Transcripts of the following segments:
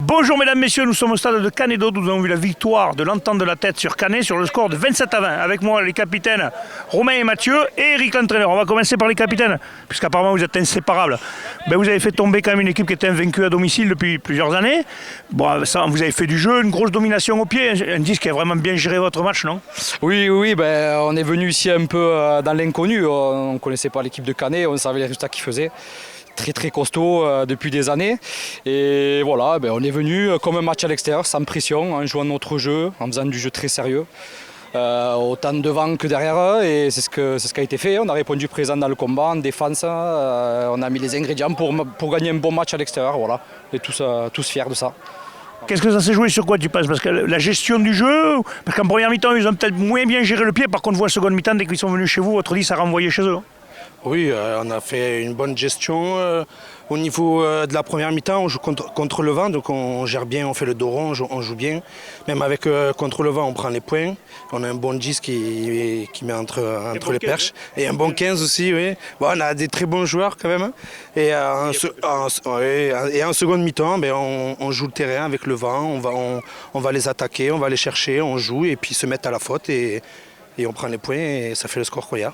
Bonjour mesdames, messieurs, nous sommes au stade de Canet-d'Aude. Nous avons vu la victoire de l'Entente de la Tête sur Canet sur le score de 27-20. Avec moi les capitaines Romain et Mathieu et Eric l'entraîneur. On va commencer par les capitaines, puisqu'apparemment vous êtes inséparables. Vous avez fait tomber quand même une équipe qui était invaincue à domicile depuis plusieurs années. Bon, ça, vous avez fait du jeu, une grosse domination au pied. Un disque qui a vraiment bien géré votre match, non? Oui, on est venu ici un peu dans l'inconnu. On ne connaissait pas l'équipe de Canet, on savait les résultats qu'ils faisaient. Très costaud depuis des années, et voilà, on est venu comme un match à l'extérieur, sans pression, en jouant notre jeu, en faisant du jeu très sérieux, autant devant que derrière eux, et c'est ce qui a été fait. On a répondu présent dans le combat, en défense, on a mis les ingrédients pour gagner un bon match à l'extérieur, voilà, et tous fiers de ça. Qu'est-ce que ça s'est joué sur quoi tu penses? Parce que la gestion du jeu, parce qu'en première mi-temps ils ont peut-être moins bien géré le pied, par contre en seconde mi-temps, dès qu'ils sont venus chez vous, votre 10 a renvoyé chez eux. Oui, on a fait une bonne gestion. Au niveau de la première mi-temps, on joue contre le vent, donc on gère bien, on fait le dos rond, on joue bien. Même avec contre le vent, on prend les points. On a un bon 10 qui met entre les perches. Et un bon 15 aussi, oui. Bon, on a des très bons joueurs quand même. Et en seconde mi-temps, on joue le terrain avec le vent, on va les attaquer, on va les chercher, on joue et puis se mettre à la faute et on prend les points et ça fait le score qu'on y a.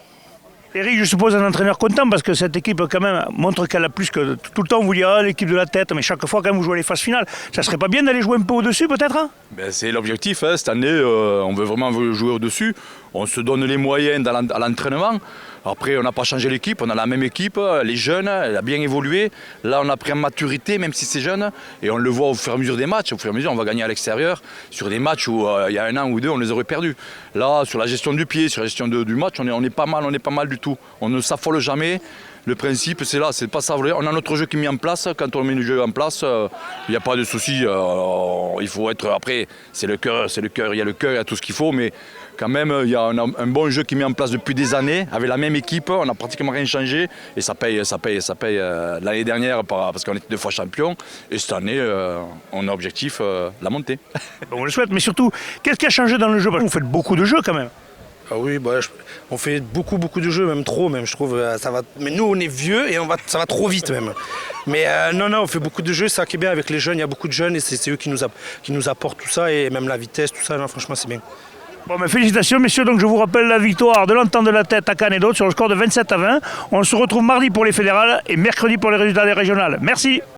Eric, je suppose un entraîneur content parce que cette équipe quand même montre qu'elle a plus que tout le temps. On vous dit l'équipe de la tête, mais chaque fois quand vous jouez les phases finales, ça serait pas bien d'aller jouer un peu au-dessus peut-être? C'est l'objectif, cette année, on veut vraiment jouer au-dessus. On se donne les moyens à l'entraînement. Après, on n'a pas changé l'équipe, on a la même équipe, les jeunes, elle a bien évolué. Là, on a pris en maturité, même si c'est jeune, et on le voit au fur et à mesure des matchs. Au fur et à mesure, on va gagner à l'extérieur sur des matchs où il y a un an ou deux, on les aurait perdus. Là, sur la gestion du pied, sur la gestion du match, on est pas mal du tout. On ne s'affole jamais. Le principe, c'est là, c'est de pas s'affoler. On a notre jeu qui est mis en place. Quand on met le jeu en place, il n'y a pas de souci. Il faut être. Après, c'est le cœur, il y a le cœur, il y a tout ce qu'il faut, mais quand même, il y a un bon jeu qui est mis en place depuis des années, avec la même équipe. On n'a pratiquement rien changé, et ça paye. L'année dernière, parce qu'on était 2 fois champion, et cette année, on a objectif la montée. On le souhaite, mais surtout, qu'est-ce qui a changé dans le jeu? Vous faites beaucoup de jeux quand même. Ah oui, on fait beaucoup de jeux, même trop, même je trouve. Ça va. Mais nous, on est vieux et ça va trop vite même. Mais non, on fait beaucoup de jeux, c'est ça qui est bien avec les jeunes. Il y a beaucoup de jeunes et c'est eux qui nous apportent tout ça et même la vitesse, tout ça. Non, franchement, c'est bien. Bon, félicitations messieurs, donc je vous rappelle la victoire de l'Entente de la Tête à Canet-d'Aude sur le score de 27-20. On se retrouve mardi pour les fédérales et mercredi pour les résultats des régionales. Merci.